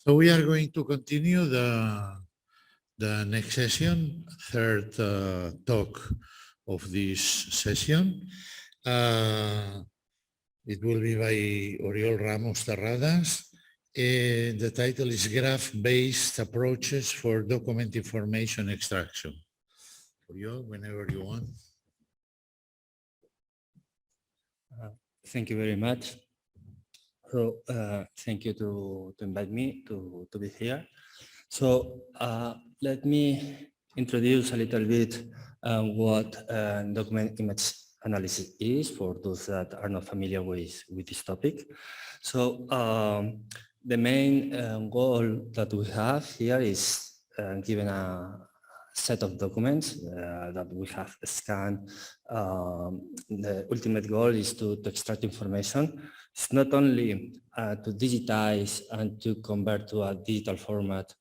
So we are going to continue the next session, third talk of this session. It will be by Oriol Ramos. The title is Graph-Based Approaches for Document Information Extraction. Oriol, whenever you want. Thank you very much. So thank you to invite me to be here. So let me introduce a little bit what document image analysis is for those that are not familiar with this topic. So the main goal that we have here is given a set of documents that we have scanned. The ultimate goal is to extract information. It's not only to digitize and to convert to a digital format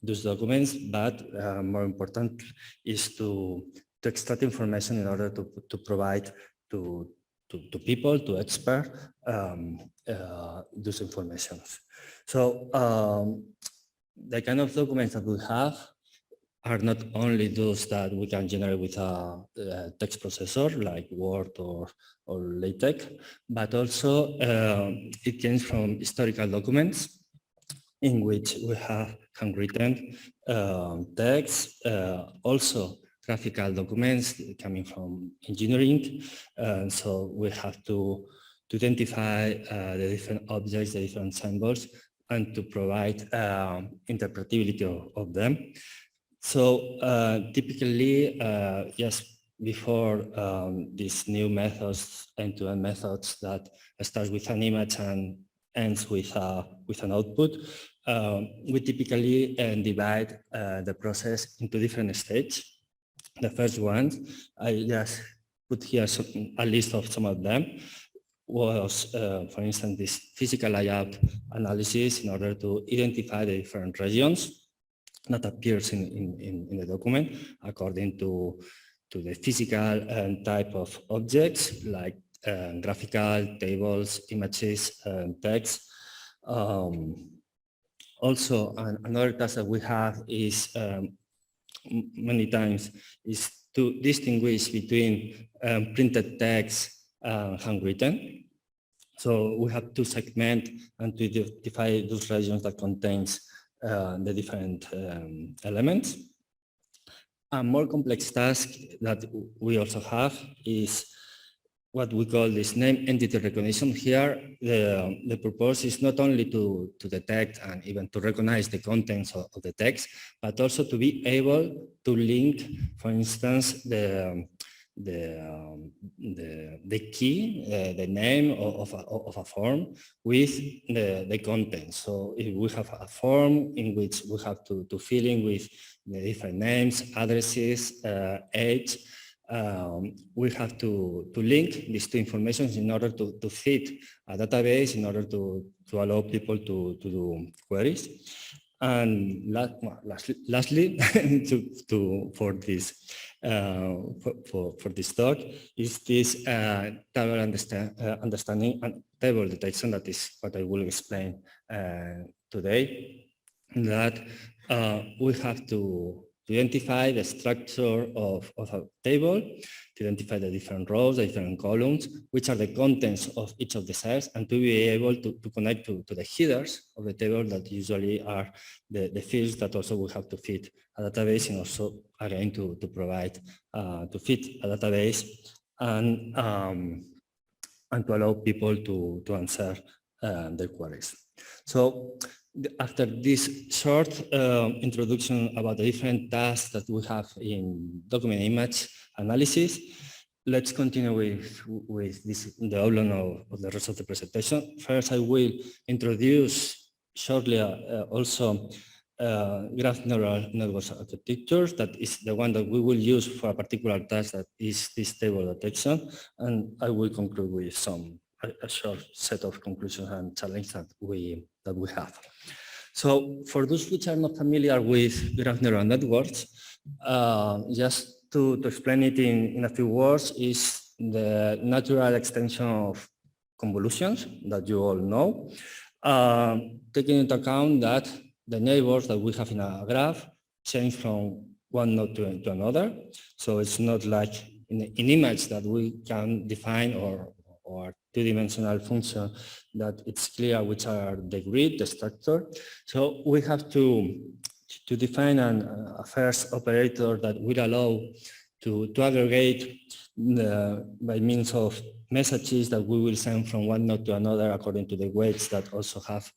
those documents, but more important is to extract information in order to provide to people, to experts, those informations. So the kind of documents that we have are not only those that we can generate with a text processor like Word or LaTeX, but also it comes from historical documents in which we have handwritten text, also graphical documents coming from engineering. So we have to identify the different objects, the different symbols, and to provide interpretability of them. So typically, yes, before these new methods, end-to-end methods that start with an image and ends with an output, we typically divide the process into different stages. The first one, I just put here a list of some of them, was, for instance, this physical layout analysis in order to identify the different regions that appears in the document according to the physical type of objects like graphical, tables, images, text. Also, another task that we have is many times is to distinguish between printed text and handwritten. So we have to segment and to identify those regions that contains the different elements. A more complex task that we also have is what we call this name entity recognition. Here, the purpose is not only to detect and even to recognize the contents of the text, but also to be able to link, for instance, the key, the name of a form with the content. So if we have a form in which we have to fill in with the different names, addresses, age, we have to link these two informations in order to fit a database, in order to allow people to do queries. And lastly, for this talk is this table understanding and table detection. That is what I will explain today. That we have to identify the structure of a table, to identify the different rows, the different columns, which are the contents of each of the cells, and to be able to connect to the headers of the table that usually are the fields that also we have to fit a database, and also again to provide to fit a database and to allow people to answer their queries. So after this short introduction about the different tasks that we have in document image analysis, let's continue with the outline of the rest of the presentation. First, I will introduce shortly also graph neural networks architecture. That is the one that we will use for a particular task, that is this table detection. And I will conclude with a short set of conclusions and challenges that we have. So for those which are not familiar with graph neural networks, just to explain it in a few words, is the natural extension of convolutions that you all know. taking into account that the neighbors that we have in a graph change from one node to another. So it's not like in image that we can define or two-dimensional function that it's clear which are the grid, the structure. So we have to define a first operator that will allow to aggregate by means of messages that we will send from one node to another according to the weights that also have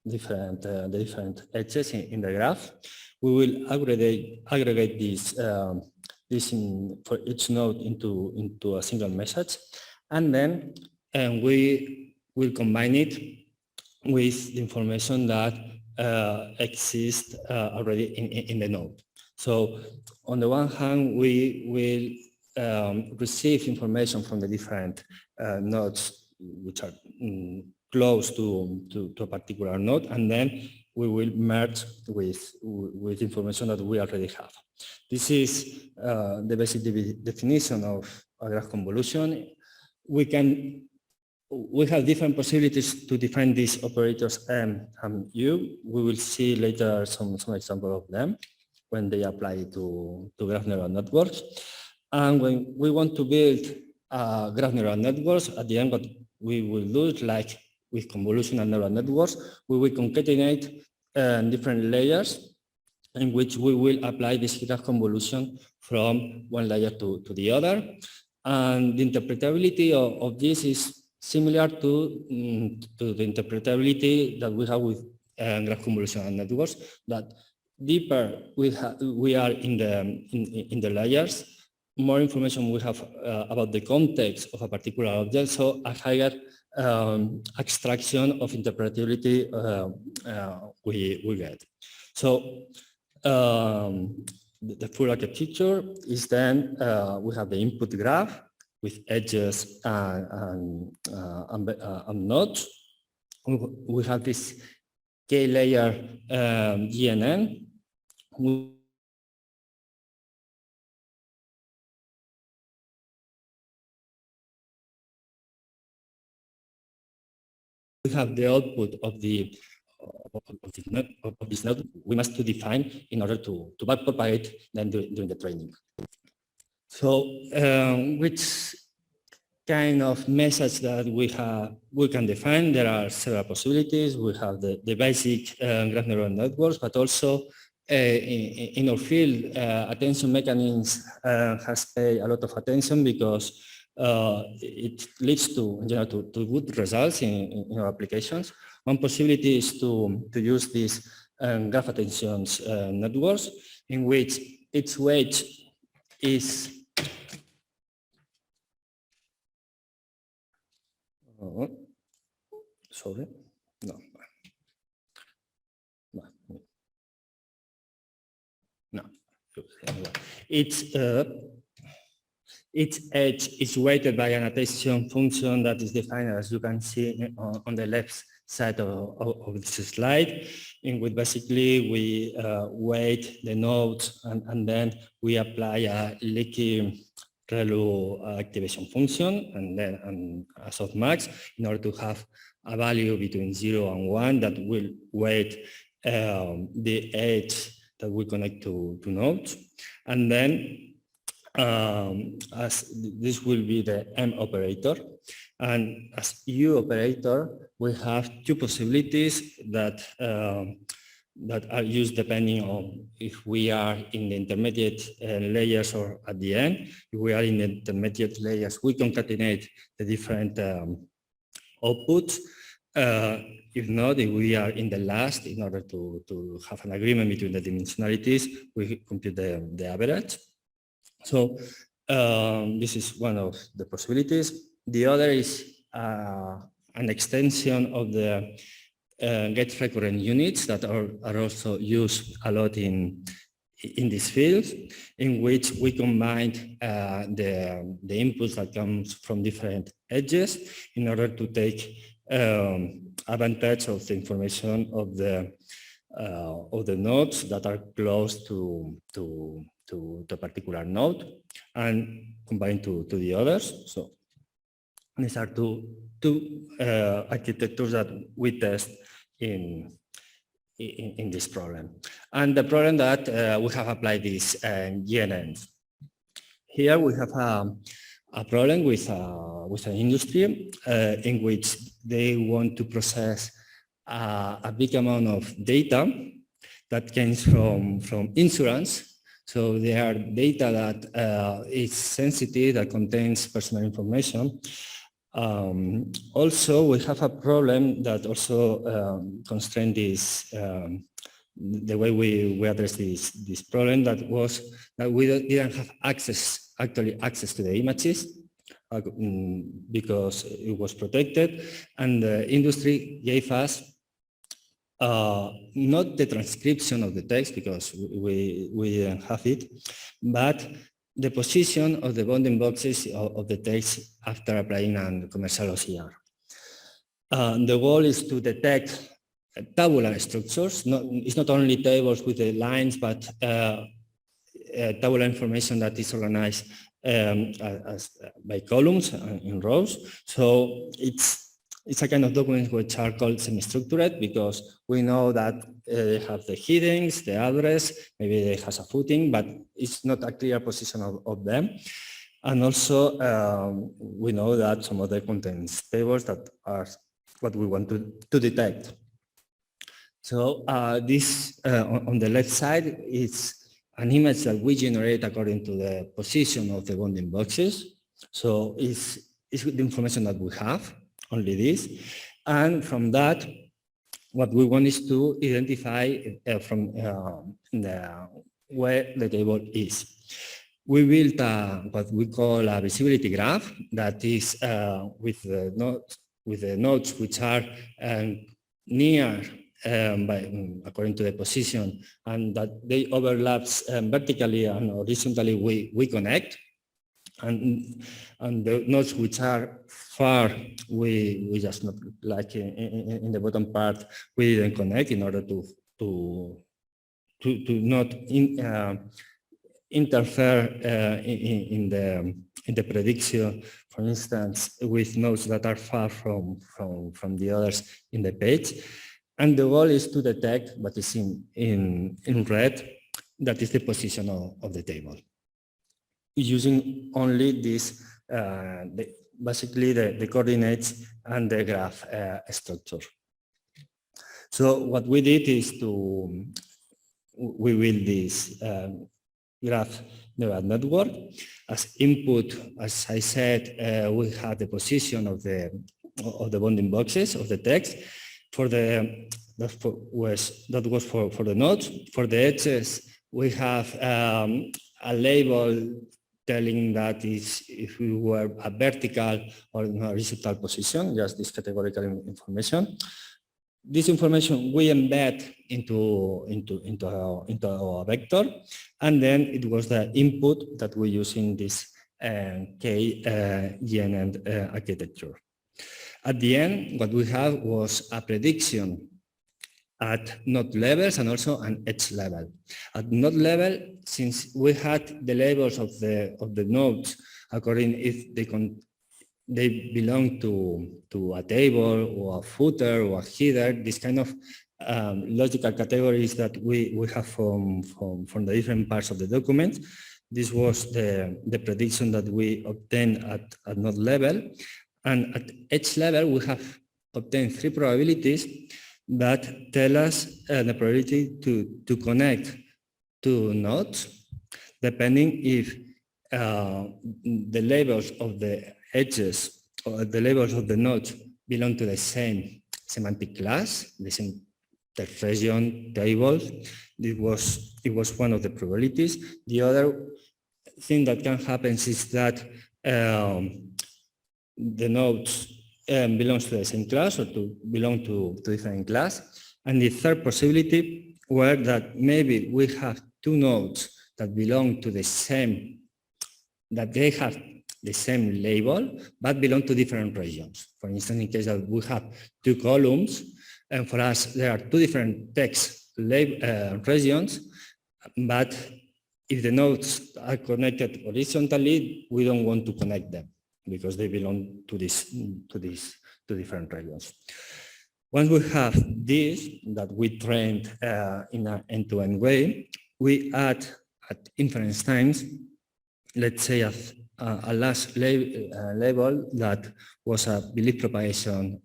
different edges in the graph. We will aggregate this for each node into a single message, and then we will combine it with the information that exists already in the node. So on the one hand, we will receive information from the different nodes which are close to a particular node, and then we will merge with information that we already have. This is the basic definition of a graph convolution. We have different possibilities to define these operators M and U. We will see later some example of them when they apply to graph neural networks. And when we want to build graph neural networks, at the end what we will do is like with convolutional neural networks, we will concatenate different layers in which we will apply this graph convolution from one layer to the other. And the interpretability of this is similar to the interpretability that we have with graph convolutional networks, that deeper we are in the layers, more information we have about the context of a particular object, so a higher abstraction of interpretability we get. So the full architecture is then we have the input graph with edges and nodes. We have this k-layer GNN. We have the output of this node we must to define in order to backpropagate then during the training. So which kind of message that we can define? There are several possibilities. We have the basic graph neural networks, but also in our field, attention mechanisms has paid a lot of attention because it leads to, in general, to good results in our applications. One possibility is to use these graph attentions networks in which its weight is sorry, no. Its edge is weighted by an attention function that is defined, as you can see on the left side of this slide, in which basically we weight the nodes and then we apply a leaky ReLU activation function and then a softmax in order to have a value between 0 and 1 that will weight the edge that we connect to nodes. And then as this will be the M operator, and as U operator, we have two possibilities that are used depending on if we are in the intermediate layers or at the end. If we are in the intermediate layers, we concatenate the different outputs. If not, if we are in the last, in order to have an agreement between the dimensionalities, we compute the average. So this is one of the possibilities. The other is an extension of the get recurrent units that are also used a lot in this field, in which we combine the inputs that comes from different edges in order to take advantage of the information of the nodes that are close to the particular node and combine to the others. So these are two two architectures that we test in this problem. And the problem that we have applied is GNN. Here we have a problem with an industry in which they want to process a big amount of data that comes from insurance. So there are data that is sensitive, that contains personal information. Also, we have a problem that also constrained this, the way we address this problem, that was that we didn't have access to the images because it was protected, and the industry gave us not the transcription of the text because we didn't have it, but the position of the bounding boxes of the text after applying a commercial OCR. The goal is to detect tabular structures. It's not only tables with the lines, but tabular information that is organized by columns in rows. So it's a kind of documents which are called semi-structured because we know that they have the headings, the address, maybe it has a footing, but it's not a clear position of them. And also we know that some of them contains tables that are what we want to detect. So this on the left side is an image that we generate according to the position of the bounding boxes. So it's the information that we have, only this. And from that, what we want is to identify from where the table is. We built what we call a visibility graph that is with the nodes which are near according to the position, and that they overlaps vertically and horizontally we connect, and the nodes which are far we just not, like in the bottom part, we didn't connect in order to not interfere in the prediction, for instance, with nodes that are far from the others in the page. And the goal is to detect what is in red, that is the position of the table, using only this, basically the coordinates and the graph structure. So what we did is we build this graph neural network. As input, as I said, we have the position of the bounding boxes of the text. That was for the nodes. For the edges, we have a label telling that if we were a vertical or a horizontal position, just this categorical information. This information we embed into our vector, and then it was the input that we use in this KGNN architecture. At the end, what we have was a prediction at node levels and also an edge level. At node level, since we had the labels of the nodes according if they belong to a table or a footer or a header, this kind of logical categories that we have from the different parts of the document. This was the prediction that we obtained at node level. And at edge level, we have obtained 3 probabilities that tell us the probability to connect to nodes, depending if the labels of the edges or the labels of the nodes belong to the same semantic class, the same text region, tables. It was one of the probabilities. The other thing that can happen is that the nodes belongs to the same class or to belong to different class. And the third possibility were that maybe we have 2 nodes that belong to the same, that they have the same label, but belong to different regions. For instance, in case that we have 2 columns, and for us there are 2 different text regions, but if the nodes are connected horizontally, we don't want to connect them. because they belong to two different regions. Once we have this that we trained in an end-to-end way, we add at inference times, let's say a last level that was a belief propagation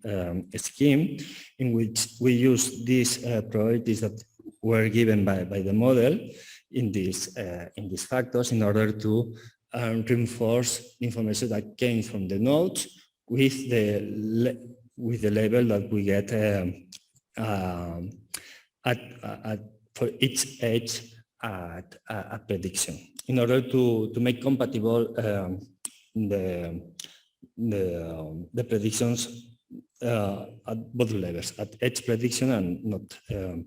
scheme in which we use these probabilities that were given by the model in these factors in order to reinforce information that came from the nodes with the label that we get for each edge at prediction, in order to make compatible the predictions at both levels, at edge prediction and not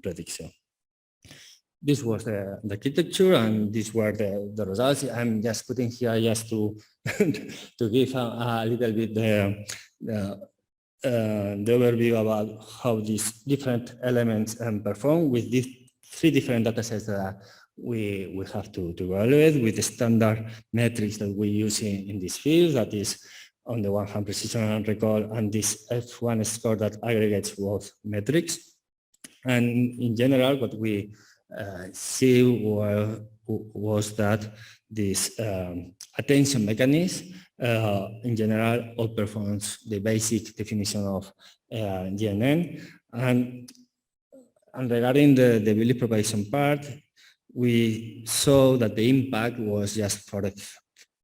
prediction. This was the architecture, and these were the results. I'm just putting here just to to give a little bit the overview about how these different elements perform with these three different data sets that we have to evaluate with the standard metrics that we use in this field, that is on the one hand precision and recall, and this F1 score that aggregates both metrics. And in general, what we see was that this attention mechanism in general outperforms the basic definition of GNN. And regarding the belief propagation part, we saw that the impact was just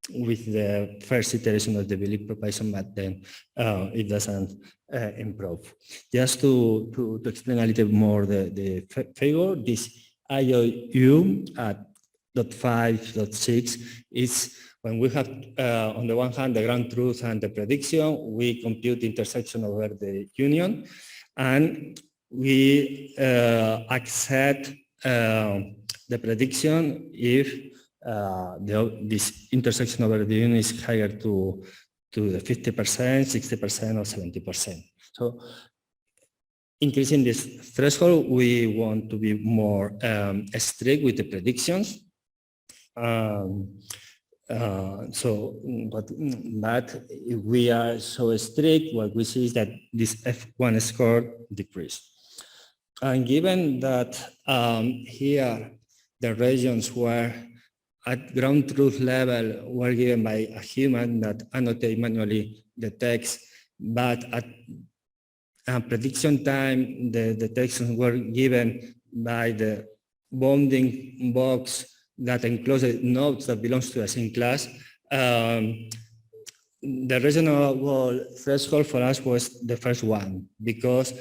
with the first iteration of the belief propagation, but then it doesn't improve. Just to explain a little more the figure, this IOU at 0.5, 0.6 is when we have on the one hand the ground truth and the prediction, we compute the intersection over the union, and we accept the prediction if this intersection over the union is higher to the 50%, 60%, or 70%. So increasing this threshold, we want to be more strict with the predictions. But if we are so strict, what we see is that this F1 score decreased. And given that here the regions were at ground truth level were given by a human that annotate manually the text, but at prediction time, the detections were given by the bounding box that encloses nodes that belongs to the same class. The reasonable threshold for us was the first one, because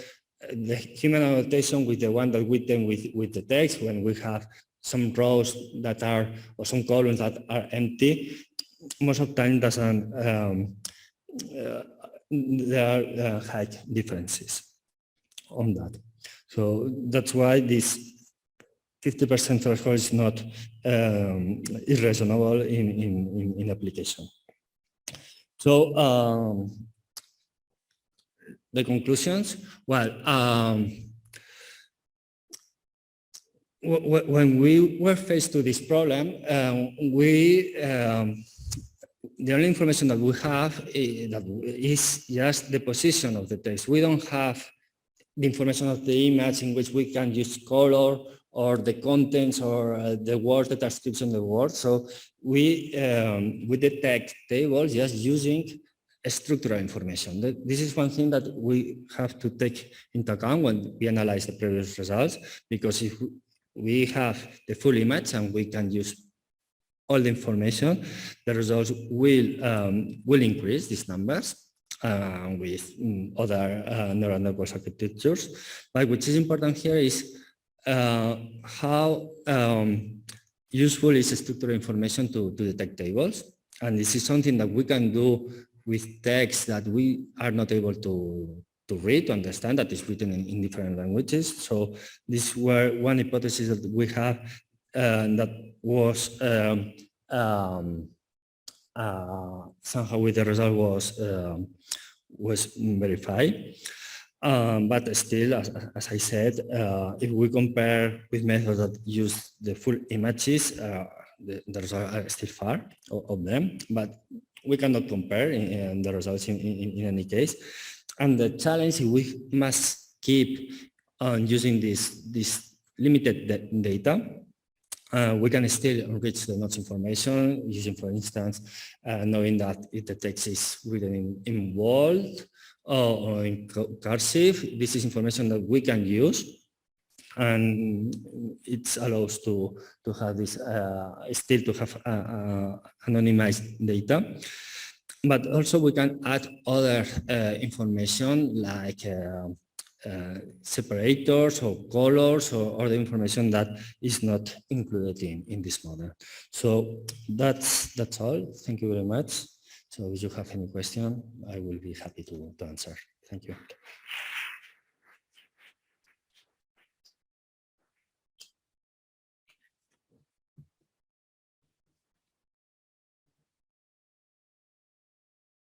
the human annotation with the one that we then with the text, when we have some rows that are, or some columns that are empty, most of the time doesn't, there are high differences on that. So that's why this 50% threshold is not irreasonable in application. So the conclusions, well, when we were faced with this problem, the only information that we have is just the position of the text. We don't have the information of the image in which we can use color or the contents or the words, the transcription of the words. So we detect tables just using structural information. This is one thing that we have to take into account when we analyze the previous results, because if we have the full image and we can use all the information, the results will increase these numbers with other neural network architectures. But which is important here is how useful is structural information to detect tables. And this is something that we can do with text that we are not able to read, to understand, that is written in different languages. So this were one hypothesis that we have that was somehow with the result was verified. But still, as I said, if we compare with methods that use the full images, the results are still far of them. But we cannot compare in the results in any case. And the challenge is we must keep on using this limited data. We can still enrich the notes information using, for instance, knowing that if the text is written in bold or in cursive, this is information that we can use. And it allows to have this, still to have anonymized data. But also we can add other information like separators or colors or other information that is not included in this model. So that's all. Thank you very much. So if you have any question, I will be happy to answer. Thank you.